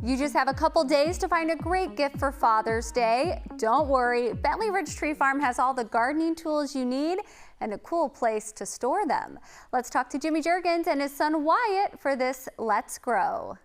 You just have a couple days to find a great gift for Father's Day. Don't worry, Bentley Ridge Tree Farm has all the gardening tools you need and a cool place to store them. Let's talk to Jimmy Juergens and his son Wyatt for this Let's Grow.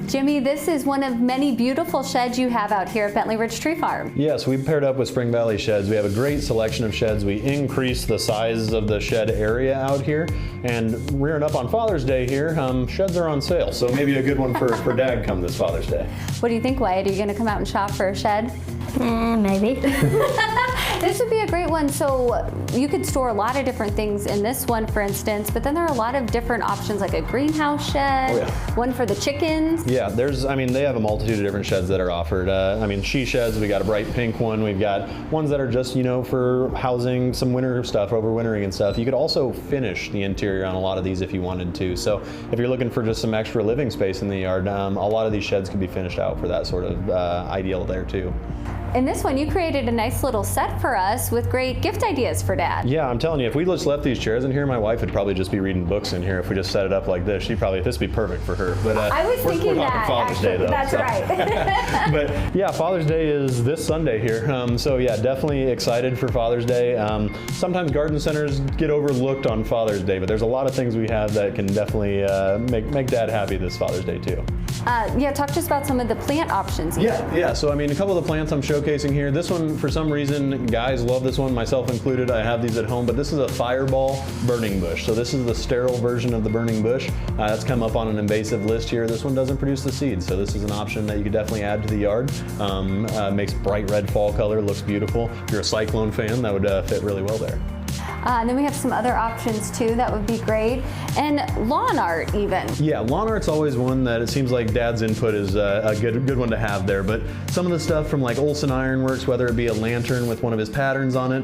Jimmy, this is one of many beautiful sheds you have out here at Bentley Ridge Tree Farm. Yes, we paired up with Spring Valley Sheds. We have a great selection of sheds. We increased the size of the shed area out here, and rearing up on Father's Day here, sheds are on sale. So maybe a good one for Dad come this Father's Day. What do you think, Wyatt? Are you going to come out and shop for a shed? Maybe. This would be a great one. So you could store a lot of different things in this one, for instance, but then there are a lot of different options like a greenhouse shed, one for the chickens. Yeah, they have a multitude of different sheds that are offered. She sheds, we got a bright pink one. We've got ones that are just, for housing some winter stuff, overwintering and stuff. You could also finish the interior on a lot of these if you wanted to. So if you're looking for just some extra living space in the yard, a lot of these sheds could be finished out for that sort of ideal there too. In this one, you created a nice little set for us with great gift ideas for Dad. Yeah, I'm telling you, if we just left these chairs in here, my wife would probably just be reading books in here. If we just set it up like this, this would be perfect for her. But I was thinking that, Father's Day, though, that's right. But yeah, Father's Day is this Sunday here. So yeah, definitely excited for Father's Day. Sometimes garden centers get overlooked on Father's Day, but there's a lot of things we have that can definitely make Dad happy this Father's Day too. Talk to us about some of the plant options. Yeah. So a couple of the plants I'm showcasing here. This one, for some reason, guys love this one, myself included. I have these at home, but this is a fireball burning bush. So this is the sterile version of the burning bush. That's come up on an invasive list here. This one doesn't produce the seeds, so this is an option that you could definitely add to the yard. Makes bright red fall color, looks beautiful. If you're a cyclone fan, that would fit really well there. And then we have some other options too that would be great. And lawn art even. Yeah, lawn art's always one that it seems like Dad's input is a good one to have there. But some of the stuff from like Olson Ironworks, whether it be a lantern with one of his patterns on it,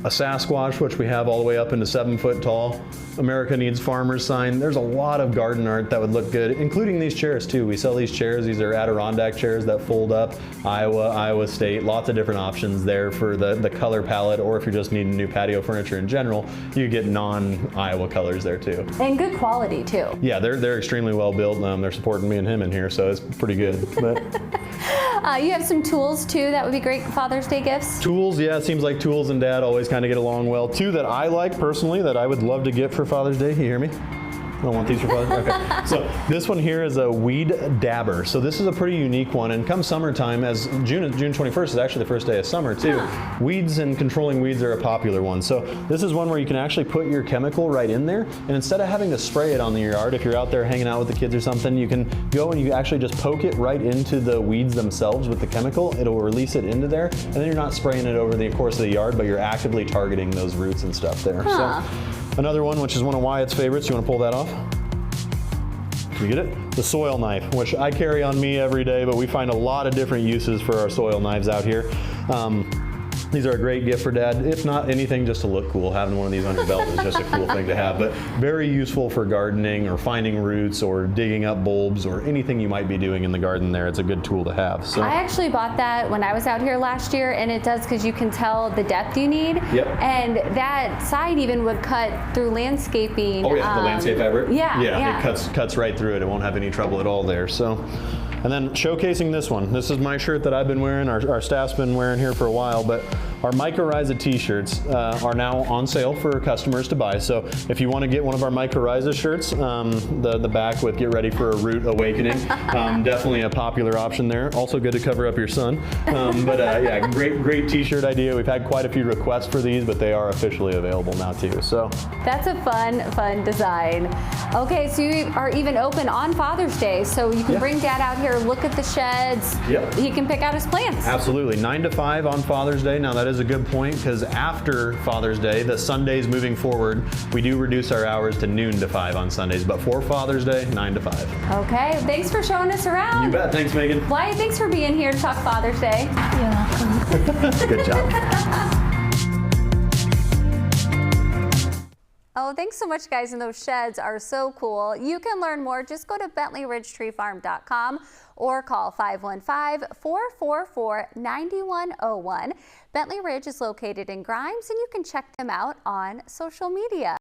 a Sasquatch, which we have all the way up into 7 foot tall, America Needs Farmers sign. There's a lot of garden art that would look good, including these chairs too. We sell these chairs. These are Adirondack chairs that fold up, Iowa State. Lots of different options there for the color palette, or if you're just needing new patio furniture in general, you get non-Iowa colors there too. And good quality too. Yeah, they're extremely well built. They're supporting me and him in here, so it's pretty good. But you have some tools too that would be great Father's Day gifts. Tools, yeah, it seems like tools and Dad always kind of get along well. Two that I like personally that I would love to get for Father's Day. You hear me? I don't want these for Father's Day. Okay. So this one here is a weed dabber. So this is a pretty unique one. And come summertime, as June 21st is actually the first day of summer too. Weeds and controlling weeds are a popular one. So this is one where you can actually put your chemical right in there. And instead of having to spray it on your yard, if you're out there hanging out with the kids or something, you can go and you actually just poke it right into the weeds themselves with the chemical. It'll release it into there. And then you're not spraying it over the course of the yard, but you're actively targeting those roots and stuff there. So another one, which is one of Wyatt's favorites. You want to pull that off? Can you get it? The soil knife, which I carry on me every day, but we find a lot of different uses for our soil knives out here. These are a great gift for Dad. If not anything, just to look cool. Having one of these on your belt is just a cool thing to have, but very useful for gardening or finding roots or digging up bulbs or anything you might be doing in the garden there. It's a good tool to have. So I actually bought that when I was out here last year, and it does because you can tell the depth you need. Yep. And that side even would cut through landscaping. Oh yeah, the landscape fabric? Yeah. It cuts right through it. It won't have any trouble at all there. So. And then showcasing this one. This is my shirt that I've been wearing, our staff's been wearing here for a while, but our Mycorrhiza t-shirts are now on sale for customers to buy. So if you want to get one of our Mycorrhiza shirts, the back with "Get Ready for a Root Awakening," definitely a popular option there. Also good to cover up your sun. Yeah, great t-shirt idea. We've had quite a few requests for these, but they are officially available now too. So that's a fun design. Okay, so you are even open on Father's Day, so you can bring Dad out here, look at the sheds. Yep. He can pick out his plants. Absolutely. 9 to 5 on Father's Day. Now that is a good point, because after Father's Day, the Sundays moving forward, we do reduce our hours to noon to 5 on Sundays, but for Father's Day, 9 to 5. Okay, thanks for showing us around. You bet. Thanks, Megan. Wyatt, thanks for being here to talk Father's Day. You're welcome. Good job. Oh, thanks so much, guys, and those sheds are so cool. You can learn more. Just go to BentleyRidgeTreeFarm.com or call 515-444-9101. Bentley Ridge is located in Grimes, and you can check them out on social media.